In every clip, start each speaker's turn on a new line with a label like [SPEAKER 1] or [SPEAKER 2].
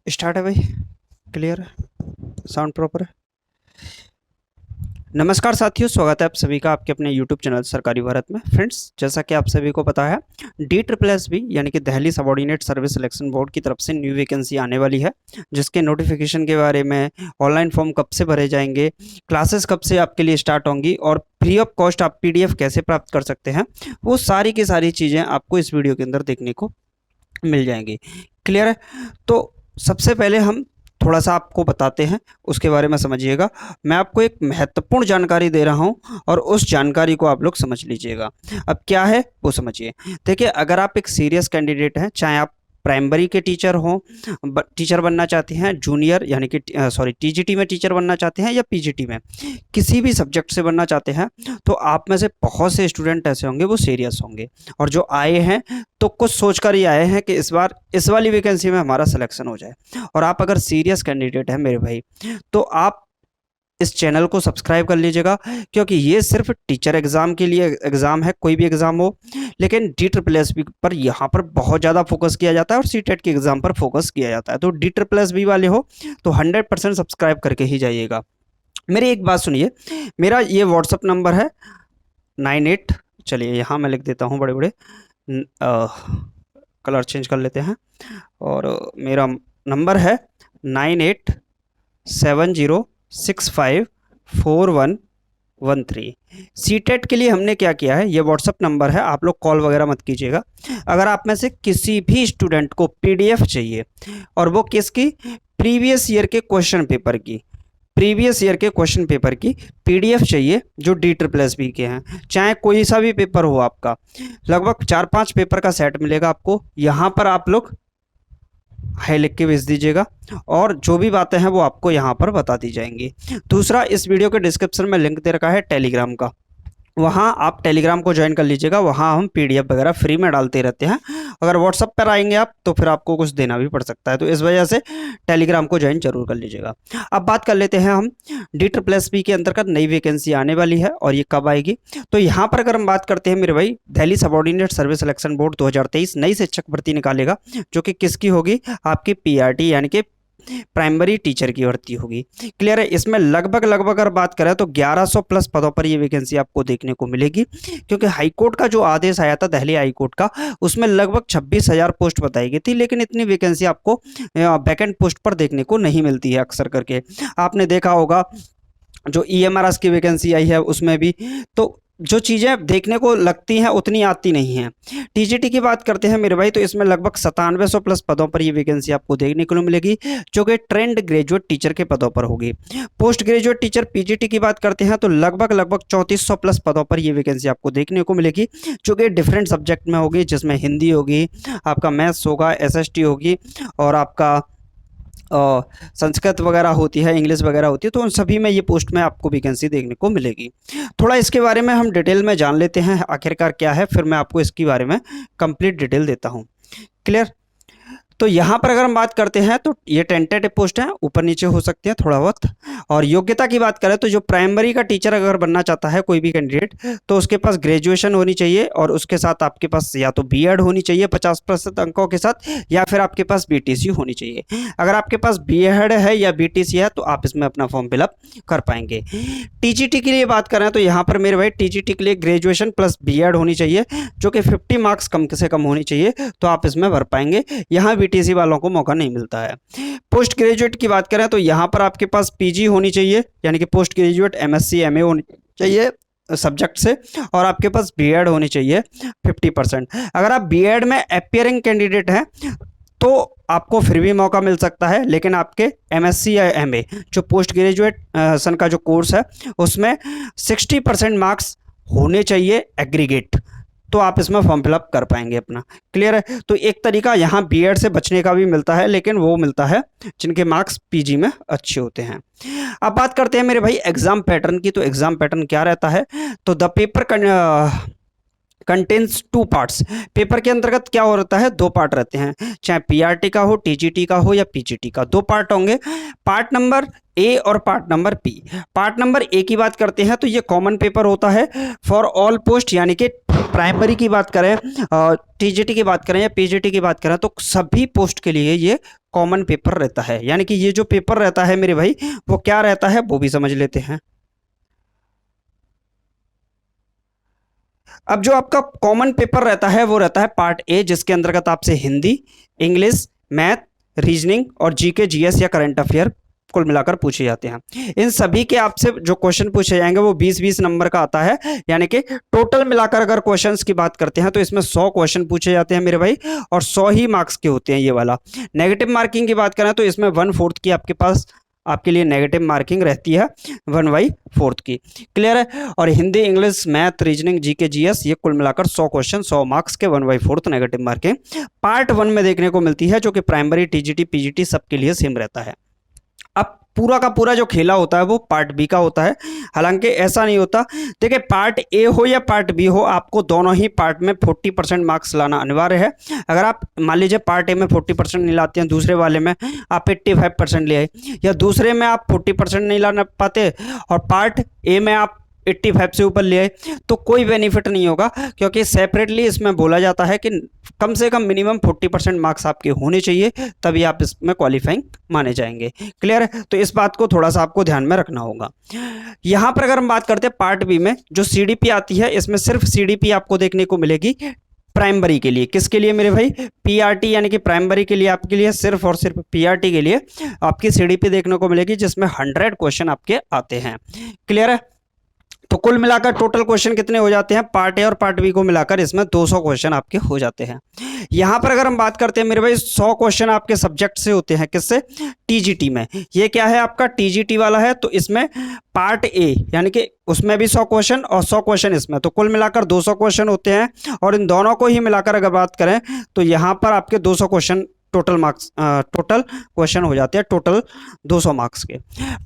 [SPEAKER 1] Start है भाई। Clear है, साउंड प्रॉपर है। नमस्कार साथियों, स्वागत है आप सभी का आपके अपने YouTube चैनल सरकारी भारत में। फ्रेंड्स, जैसा कि आप सभी को पता है, DSSB यानी कि Delhi subordinate service selection board की तरफ से न्यू वैकेंसी आने वाली है, जिसके नोटिफिकेशन के बारे में, ऑनलाइन फॉर्म कब से भरे जाएंगे, क्लासेस कब से आपके लिए स्टार्ट होंगी और फ्री ऑफ कॉस्ट आप PDF कैसे प्राप्त कर सकते हैं, वो सारी की सारी चीज़ें आपको इस वीडियो के अंदर देखने को मिल जाएंगी। क्लियर है? तो सबसे पहले हम थोड़ा सा आपको बताते हैं, उसके बारे में समझिएगा। मैं आपको एक महत्वपूर्ण जानकारी दे रहा हूं और उस जानकारी को आप लोग समझ लीजिएगा। अब क्या है वो समझिए। देखिए, अगर आप एक सीरियस कैंडिडेट हैं, चाहे आप प्राइमरी के टीचर हों, टीचर बनना चाहते हैं, जूनियर यानी कि TGT में टीचर बनना चाहते हैं या PGT में किसी भी सब्जेक्ट से बनना चाहते हैं, तो आप में से बहुत से स्टूडेंट ऐसे होंगे वो सीरियस होंगे और जो आए हैं तो कुछ सोचकर ही आए हैं कि इस बार इस वाली वैकेंसी में हमारा सिलेक्शन हो जाए। और आप अगर सीरियस कैंडिडेट हैं मेरे भाई, तो आप इस चैनल को सब्सक्राइब कर लीजिएगा, क्योंकि ये सिर्फ टीचर एग्जाम के लिए एग्जाम है, कोई भी एग्जाम हो, लेकिन DSSB पर यहाँ पर बहुत ज़्यादा फोकस किया जाता है और CTET के एग्जाम पर फोकस किया जाता है। तो DSSB वाले हो तो 100% सब्सक्राइब करके ही जाइएगा। मेरी एक बात सुनिए, मेरा ये व्हाट्सअप नंबर है 98, चलिए यहाँ मैं लिख देता हूँ बड़े बड़े, कलर चेंज कर लेते हैं, और मेरा नंबर है 9870654113। CTET के लिए हमने क्या किया है, ये व्हाट्सअप नंबर है, आप लोग कॉल वगैरह मत कीजिएगा। अगर आप में से किसी भी स्टूडेंट को PDF चाहिए, और वो किसकी, प्रीवियस ईयर के क्वेश्चन पेपर की, प्रीवियस ईयर के क्वेश्चन पेपर की PDF चाहिए जो DSSB के हैं, चाहे कोई सा भी पेपर हो आपका, लगभग 4-5 पेपर का सेट मिलेगा आपको। यहाँ पर आप लोग हाई लिख के भेज दीजिएगा और जो भी बातें हैं वो आपको यहाँ पर बता दी जाएंगी। दूसरा, इस वीडियो के डिस्क्रिप्शन में लिंक दे रखा है टेलीग्राम का, वहाँ आप टेलीग्राम को ज्वाइन कर लीजिएगा। वहाँ हम PDF वगैरह फ्री में डालते रहते हैं। अगर व्हाट्सअप पर आएंगे आप तो फिर आपको कुछ देना भी पड़ सकता है, तो इस वजह से टेलीग्राम को ज्वाइन जरूर कर लीजिएगा। अब बात कर लेते हैं हम, DSSB के अंतर्गत नई वैकेंसी आने वाली है और ये कब आएगी। तो यहाँ पर अगर हम बात करते हैं मेरे भाई, Delhi subordinate service selection board 2023 नई शिक्षक भर्ती निकालेगा, जो कि किसकी होगी, आपकी PRT यानी कि प्राइमरी टीचर की भर्ती होगी। क्लियर है? इसमें लगभग अगर बात करें तो 1100 प्लस पदों पर ये वैकेंसी आपको देखने को मिलेगी, क्योंकि हाईकोर्ट का जो आदेश आया था दिल्ली हाईकोर्ट का, उसमें लगभग 26,000 पोस्ट बताई गई थी, लेकिन इतनी वैकेंसी आपको वैकेंट पोस्ट पर देखने को नहीं मिलती है। अक्सर करके आपने देखा होगा जो EMRS की वैकेंसी आई है उसमें भी, तो जो चीज़ें देखने को लगती हैं उतनी आती नहीं हैं। TGT की बात करते हैं मेरे भाई, तो इसमें लगभग 9700 प्लस पदों पर ये वैकेंसी आपको देखने को मिलेगी, जो कि ट्रेंड ग्रेजुएट टीचर के पदों पर होगी। पोस्ट ग्रेजुएट टीचर PGT की बात करते हैं तो लगभग 3400 प्लस पदों पर ये वैकेंसी आपको देखने को मिलेगी, जो कि डिफरेंट सब्जेक्ट में होगी, जिसमें हिंदी होगी, आपका मैथ्स होगा, SST होगी, और आपका संस्कृत वगैरह होती है, इंग्लिश वगैरह होती है। तो उन सभी में ये पोस्ट में आपको वैकेंसी देखने को मिलेगी। थोड़ा इसके बारे में हम डिटेल में जान लेते हैं आखिरकार क्या है, फिर मैं आपको इसके बारे में कंप्लीट डिटेल देता हूँ। क्लियर? तो यहाँ पर अगर हम बात करते हैं तो ये टेंटेटिव पोस्ट है, ऊपर नीचे हो सकती है थोड़ा बहुत। और योग्यता की बात करें तो जो प्राइमरी का टीचर अगर बनना चाहता है कोई भी कैंडिडेट, तो उसके पास ग्रेजुएशन होनी चाहिए और उसके साथ आपके पास या तो B.Ed होनी चाहिए 50% अंकों के साथ, या फिर आपके पास BTC होनी चाहिए। अगर आपके पास B.Ed है या BTC है तो आप इसमें अपना फॉर्म फिलअप कर पाएंगे। TGT के लिए बात करें तो यहाँ पर मेरे भाई TGT के लिए ग्रेजुएशन प्लस B.Ed होनी चाहिए, जो कि 50 मार्क्स कम से कम होनी चाहिए, तो आप इसमें भर पाएंगे। यहाँ BTC वालों को मौका नहीं मिलता है। पोस्ट ग्रेजुएट की बात करें तो यहाँ पर आपके पास PG होनी चाहिए, यानी कि पोस्ट ग्रेजुएट MSc MA होनी चाहिए सब्जेक्ट से, और आपके पास B.Ed होनी चाहिए 50%। अगर आप B.Ed में अपीयरिंग कैंडिडेट हैं तो आपको फिर भी मौका मिल सकता है, लेकिन आपके MSc या MA जो पोस्ट ग्रेजुएशन का जो कोर्स है उसमें 60% मार्क्स होने चाहिए एग्रीगेट, तो आप इसमें फॉर्म फिलअप कर पाएंगे अपना। क्लियर है? तो एक तरीका यहाँ B.Ed से बचने का भी मिलता है, लेकिन वो मिलता है जिनके मार्क्स PG में अच्छे होते हैं। अब बात करते हैं मेरे भाई एग्जाम पैटर्न की। तो एग्जाम पैटर्न क्या रहता है, तो the paper contains 2 parts. Paper के अंतर्गत क्या होता है, 2 पार्ट रहते हैं, चाहे PRT का हो, TGT का हो या PGT का, 2 पार्ट होंगे, पार्ट नंबर A और part number B। Part number A की बात करते हैं तो ये कॉमन पेपर होता है फॉर ऑल पोस्ट, यानी कि प्राइमरी की बात करें, टीजीटी की बात करें या पीजीटी की बात करें, तो सभी पोस्ट के लिए ये कॉमन पेपर रहता है। यानी कि ये जो पेपर रहता है मेरे भाई, वो क्या रहता है वो भी समझ लेते हैं। अब जो आपका कॉमन पेपर रहता है वो रहता है पार्ट ए, जिसके अंतर्गत आपसे हिंदी, इंग्लिश, मैथ, रीजनिंग और जीके, जीएस या करंट अफेयर कुल मिलाकर पूछे जाते हैं। इन सभी के आपसे जो क्वेश्चन पूछे जाएंगे वो 20-20 नंबर का आता है। यानी कि टोटल मिलाकर अगर क्वेश्चंस की बात करते हैं तो इसमें 100 क्वेश्चन पूछे जाते हैं मेरे भाई, और 100 ही मार्क्स के होते हैं ये वाला। नेगेटिव मार्किंग की बात करें तो इसमें 1/4 की आपके पास आपके लिए नेगेटिव मार्किंग रहती है, 1/4 की। क्लियर है? और Hindi, English, math, reasoning, GK, GS ये कुल मिलाकर 100 क्वेश्चन 100 मार्क्स के 1/4 नेगेटिव मार्किंग पार्ट 1 में देखने को मिलती है, जो कि प्राइमरी, टीजीटी, पीजीटी सबके लिए सेम रहता है। अब पूरा का पूरा जो खेला होता है वो पार्ट बी का होता है। हालांकि ऐसा नहीं होता, देखिए पार्ट ए हो या पार्ट बी हो, आपको दोनों ही पार्ट में 40% मार्क्स लाना अनिवार्य है। अगर आप मान लीजिए पार्ट ए में 40% नहीं लाते हैं, दूसरे वाले में आप 85% ले आए, या दूसरे में आप 40% नहीं लाना पाते और पार्ट ए में आप 85 से ऊपर ले आए, तो कोई बेनिफिट नहीं होगा, क्योंकि सेपरेटली इसमें बोला जाता है कि कम से कम मिनिमम 40% मार्क्स आपके होने चाहिए, तभी आप इसमें क्वालिफाइंग माने जाएंगे। क्लियर है? तो इस बात को थोड़ा सा आपको ध्यान में रखना होगा। यहां पर अगर हम बात करते हैं पार्ट बी में, जो सीडीपी आती है, इसमें सिर्फ सीडीपी आपको देखने को मिलेगी प्राइमरी के लिए। किसके लिए मेरे भाई? पीआरटी, यानी कि प्राइमरी के लिए आपके लिए सिर्फ और सिर्फ पीआरटी के लिए आपकी सीडीपी देखने को मिलेगी, जिसमें 100 क्वेश्चन आपके आते हैं। क्लियर है? तो कुल मिलाकर टोटल क्वेश्चन कितने हो जाते हैं पार्ट ए और पार्ट बी को मिलाकर? इसमें 200 क्वेश्चन आपके हो जाते हैं। यहां पर अगर हम बात करते हैं मेरे भाई, 100 क्वेश्चन आपके सब्जेक्ट से होते हैं। किससे? टीजीटी में। ये क्या है आपका? टीजीटी वाला है, तो इसमें पार्ट ए यानी कि उसमें भी 100 क्वेश्चन और 100 क्वेश्चन इसमें, तो कुल मिलाकर 200 क्वेश्चन होते हैं। और इन दोनों को ही मिलाकर अगर बात करें तो यहां पर आपके 200 question total marks, total question हो जाते हैं टोटल 200 मार्क्स के।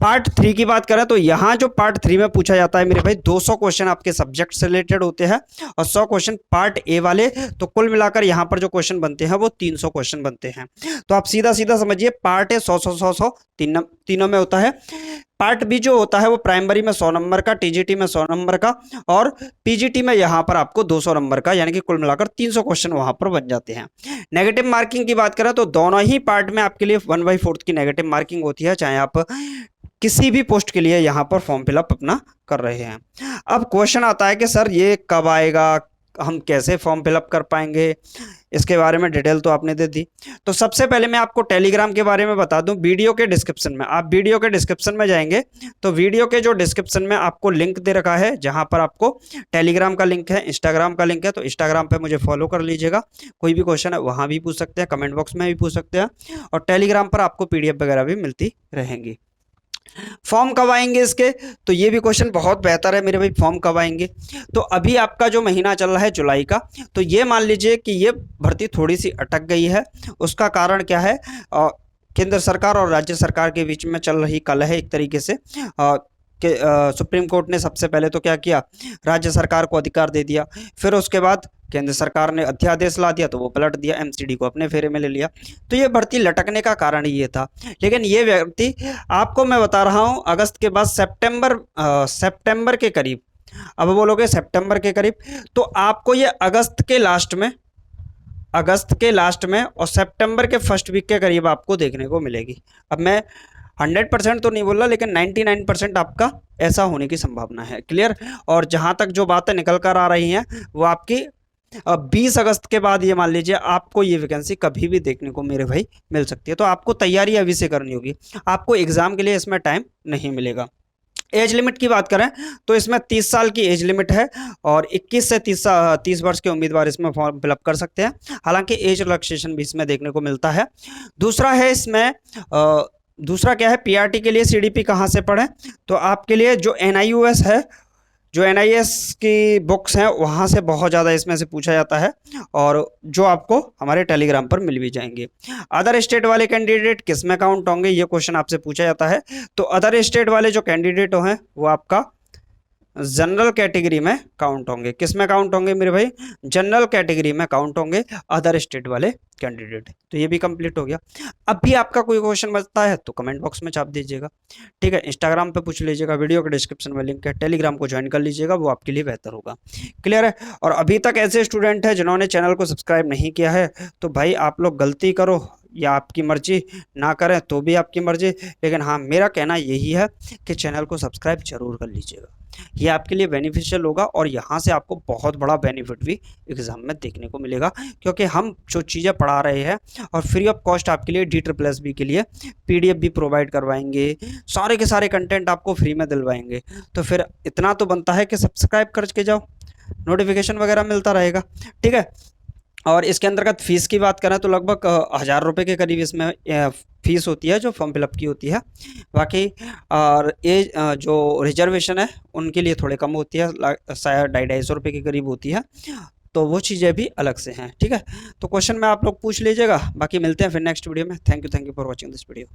[SPEAKER 1] पार्ट 3 की बात करें तो यहाँ जो पार्ट 3 में पूछा जाता है मेरे भाई, 200 क्वेश्चन आपके सब्जेक्ट से रिलेटेड होते हैं और 100 क्वेश्चन पार्ट ए वाले, तो कुल मिलाकर यहाँ पर जो क्वेश्चन बनते हैं वो 300 क्वेश्चन बनते हैं। तो आप सीधा सीधा समझिए, पार्ट ए 100 तीनों में होता है। पार्ट बी जो होता है वो प्राइमरी में 100 नंबर का, टीजीटी में 100 नंबर का और पीजीटी में यहाँ पर आपको 200 नंबर का, यानी कि कुल मिलाकर 300 क्वेश्चन वहां पर बन जाते हैं। नेगेटिव मार्किंग की बात करें तो दोनों ही पार्ट में आपके लिए 1/4 की नेगेटिव मार्किंग होती है, चाहे आप किसी भी पोस्ट के लिए यहाँ पर फॉर्म फिलअप अपना कर रहे हैं। अब क्वेश्चन आता है कि सर ये कब आएगा, हम कैसे फॉर्म फिलअप कर पाएंगे, इसके बारे में डिटेल तो आपने दे दी। तो सबसे पहले मैं आपको टेलीग्राम के बारे में बता दूं। वीडियो के डिस्क्रिप्शन में, आप वीडियो के डिस्क्रिप्शन में जाएंगे तो वीडियो के जो डिस्क्रिप्शन में आपको लिंक दे रखा है, जहां पर आपको टेलीग्राम का लिंक है, इंस्टाग्राम का लिंक है, तो इंस्टाग्राम पे मुझे फॉलो कर लीजिएगा। कोई भी क्वेश्चन है वहां भी पूछ सकते हैं, कमेंट बॉक्स में भी पूछ सकते हैं, और टेलीग्राम पर आपको पीडीएफ वगैरह भी मिलती रहेंगी। फॉर्म कब आएंगे इसके? तो ये भी क्वेश्चन बहुत बेहतर है मेरे भाई, फॉर्म कब आएंगे? तो अभी आपका जो महीना चल रहा है जुलाई का, तो ये मान लीजिए कि ये भर्ती थोड़ी सी अटक गई है। उसका कारण क्या है? केंद्र सरकार और राज्य सरकार के बीच में चल रही कलह है एक तरीके से। कि सुप्रीम कोर्ट ने सबसे पहले तो क्या किया, राज्य सरकार को अधिकार दे दिया, फिर उसके बाद केंद्र सरकार ने अध्यादेश ला दिया तो वो पलट दिया, एमसीडी को अपने फेरे में ले लिया। तो ये भर्ती लटकने का कारण ये था। लेकिन ये भर्ती आपको मैं बता रहा हूँ अगस्त के बाद सितंबर के करीब, अब बोलोगे सितंबर के करीब, तो आपको ये अगस्त के लास्ट में और सितंबर के फर्स्ट वीक के करीब आपको देखने को मिलेगी। अब मैं 100% तो नहीं बोल रहा, लेकिन 99% आपका ऐसा होने की संभावना है। क्लियर? और जहां तक जो बातें निकल कर आ रही हैं वो आपकी 20 अगस्त के बाद ये मान लीजिए आपको ये वैकेंसी कभी भी देखने को मेरे भाई मिल सकती है। तो आपको तैयारी अभी से करनी होगी, आपको एग्जाम के लिए इसमें टाइम नहीं मिलेगा। एज लिमिट की बात करें तो इसमें 30 साल की एज लिमिट है और 21 से 30 वर्ष के उम्मीदवार इसमें फॉर्म फिलअप कर सकते हैं। हालांकि एज रिलैक्सेशन भी इसमें देखने को मिलता है। दूसरा है इसमें दूसरा क्या है, पीआरटी के लिए सीडीपी कहाँ से पढ़ें? तो आपके लिए जो एनआईओएस है, जो एनआईएस की बुक्स हैं वहाँ से बहुत ज़्यादा इसमें से पूछा जाता है, और जो आपको हमारे टेलीग्राम पर मिल भी जाएंगे। अदर स्टेट वाले कैंडिडेट किस में काउंट होंगे, ये क्वेश्चन आपसे पूछा जाता है। तो अदर स्टेट वाले जो कैंडिडेट हैं वो आपका जनरल कैटेगरी में काउंट होंगे। किस में काउंट होंगे मेरे भाई? जनरल कैटेगरी में काउंट होंगे अदर स्टेट वाले कैंडिडेट। तो ये भी कंप्लीट हो गया। अब भी आपका कोई क्वेश्चन बचता है तो कमेंट बॉक्स में छाप दीजिएगा, ठीक है। इंस्टाग्राम पे पूछ लीजिएगा, वीडियो के डिस्क्रिप्शन में लिंक है, टेलीग्राम को ज्वाइन कर लीजिएगा, वो आपके लिए बेहतर होगा। क्लियर है? और अभी तक ऐसे स्टूडेंट हैं जिन्होंने चैनल को सब्सक्राइब नहीं किया है, तो भाई आप लोग गलती करो या आपकी मर्जी, ना करें तो भी आपकी मर्जी, लेकिन हाँ मेरा कहना यही है कि चैनल को सब्सक्राइब जरूर कर लीजिएगा। ये आपके लिए बेनिफिशियल होगा और यहाँ से आपको बहुत बड़ा बेनिफिट भी एग्जाम में देखने को मिलेगा, क्योंकि हम जो चीज़ें पढ़ा रहे हैं और फ्री ऑफ कॉस्ट आपके लिए DSSB के लिए PDF भी प्रोवाइड करवाएंगे, सारे के सारे कंटेंट आपको फ्री में दिलवाएंगे। तो फिर इतना तो बनता है कि सब्सक्राइब करके जाओ, नोटिफिकेशन वगैरह मिलता रहेगा, ठीक है। और इसके अंतर्गत फ़ीस की बात करें तो लगभग 1000 रुपये के करीब इसमें फ़ीस होती है जो फॉर्म फिलअप की होती है। बाकी और एज जो रिजर्वेशन है उनके लिए थोड़े कम होती है, शायद 250-250 रुपये के करीब होती है। तो वो चीज़ें भी अलग से हैं, ठीक है। तो क्वेश्चन में आप लोग पूछ लीजिएगा, बाकी मिलते हैं फिर नेक्स्ट वीडियो में। Thank you for watching this video.